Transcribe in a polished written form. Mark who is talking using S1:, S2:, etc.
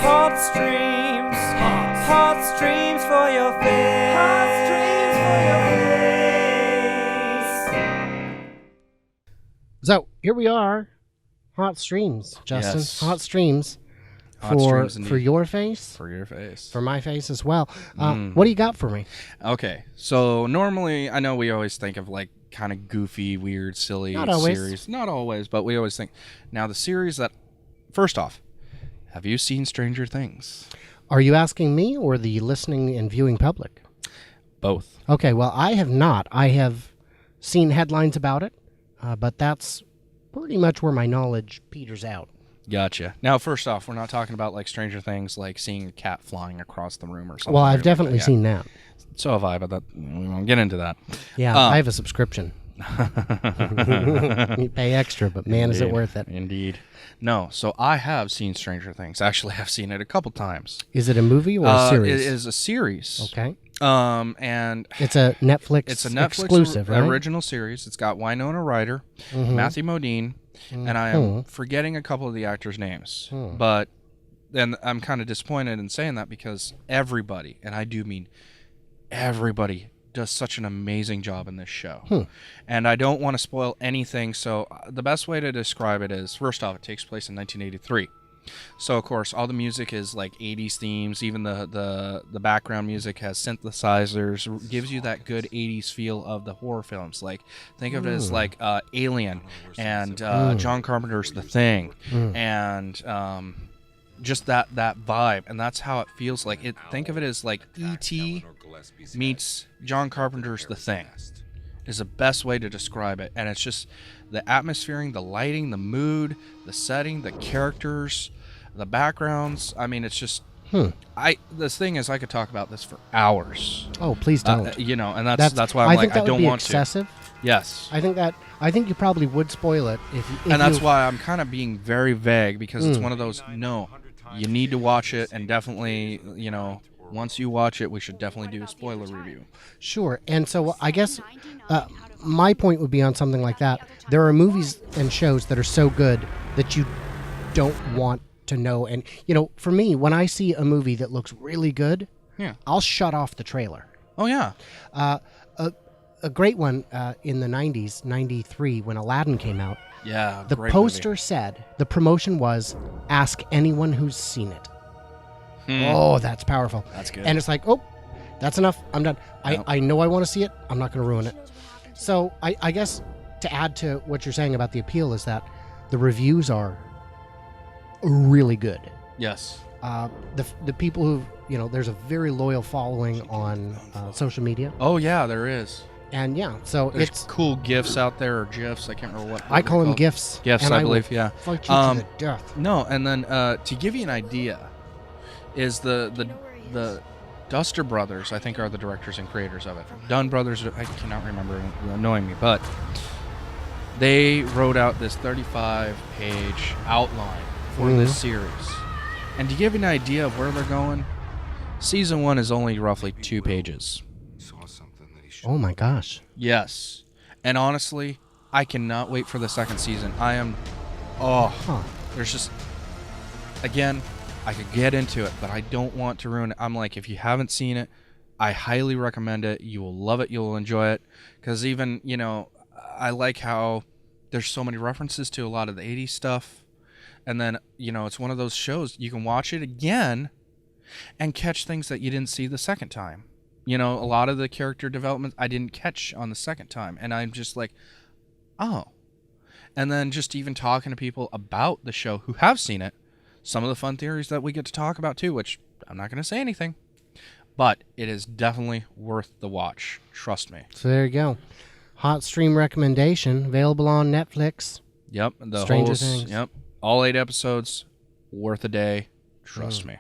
S1: Hot streams. Hot streams for your face. Hot streams for your face.
S2: So here we are. Hot streams, Justin.
S3: Yes.
S2: Hot streams.
S3: Hot streams indeed.
S2: For your face?
S3: For your face.
S2: For my face as well. What do you got for me?
S3: Okay, so normally, I know we always think of like kind of goofy, weird, silly
S2: Not always.
S3: series. Not always, but we always think. Now, the series that, first off, have you seen Stranger Things?
S2: Are you asking me or the listening and viewing public?
S3: Both.
S2: Okay, well, I have not. I have seen headlines about it, but that's pretty much where my knowledge peters out.
S3: Gotcha. Now, first off, we're not talking about like Stranger Things, like seeing a cat flying across the room or something.
S2: Well, I've
S3: weird
S2: definitely
S3: like that.
S2: seen that.
S3: So have I, but that, we won't get into that.
S2: Yeah, I have a subscription. You pay extra, but man, is it worth it.
S3: Indeed. No, so I have seen Stranger Things. Actually, I've seen it a couple times.
S2: Is it a movie or a series?
S3: It is a series.
S2: Okay.
S3: And
S2: It's a Netflix
S3: it's a Netflix
S2: exclusive, right?
S3: original series. It's got Winona Ryder, Matthew Modine, and I am forgetting a couple of the actors' names. But then I'm kind of disappointed in saying that because everybody, and I do mean everybody, does such an amazing job in this show. And I don't want to spoil anything, so the best way to describe it is, first off, it takes place in 1983. So, of course, all the music is like 80s themes. Even the background music has synthesizers, gives you that good 80s feel of the horror films. Like, think of it as like Alien and John Carpenter's The Thing, and just that vibe. And that's how it feels like. Think of it as like E.T. meets John Carpenter's The Thing is the best way to describe it. And it's just the atmosphering, the lighting, the mood, the setting, the characters, the backgrounds. I mean, it's just this thing is, I could talk about this for hours.
S2: Oh, please don't.
S3: And that's why I'm like, I don't want
S2: excessive.
S3: to. Yes.
S2: I think you probably would spoil it if
S3: and that's why I'm kind of being very vague, because it's one of those, no, you need to watch it, and definitely, once you watch it, we should definitely do a spoiler review.
S2: Sure. And so I guess my point would be on something like that. There are movies and shows that are so good that you don't want to know. And, for me, when I see a movie that looks really good, I'll shut off the trailer.
S3: Oh, yeah.
S2: A great one in the 90s, 93, when Aladdin came out.
S3: Yeah,
S2: the poster said, the promotion was, ask anyone who's seen it. Oh, that's powerful.
S3: That's good.
S2: And it's like, oh, that's enough. I'm done. I know I want to see it. I'm not going to ruin it. So I guess to add to what you're saying about the appeal is that the reviews are really good.
S3: Yes.
S2: The people who, there's a very loyal following on social media.
S3: Oh, yeah, there is.
S2: And so
S3: There's
S2: it's
S3: cool GIFs out there, or GIFs. I can't remember what
S2: I call them
S3: called.
S2: GIFs.
S3: GIFs,
S2: and
S3: I believe, yeah.
S2: Fight you to the death.
S3: No, and then to give you an idea, is the Duster Brothers, I think, are the directors and creators of it. Dunn Brothers, I cannot remember, annoying me, but they wrote out this 35-page outline for this series. And to give you an idea of where they're going, season 1 is only roughly 2 pages.
S2: Oh my gosh.
S3: Yes. And honestly, I cannot wait for the second season. There's just, again, I could get into it, but I don't want to ruin it. I'm like, if you haven't seen it, I highly recommend it. You will love it. You'll enjoy it. Because even, I like how there's so many references to a lot of the 80s stuff. And then, it's one of those shows, you can watch it again and catch things that you didn't see the second time. A lot of the character development I didn't catch on the second time. And I'm just like, oh. And then just even talking to people about the show who have seen it, some of the fun theories that we get to talk about too, which I'm not going to say anything. But it is definitely worth the watch. Trust me.
S2: So there you go. Hot stream recommendation, available on Netflix.
S3: Yep.
S2: Stranger Things.
S3: Yep. All 8 episodes, worth a day. Trust me.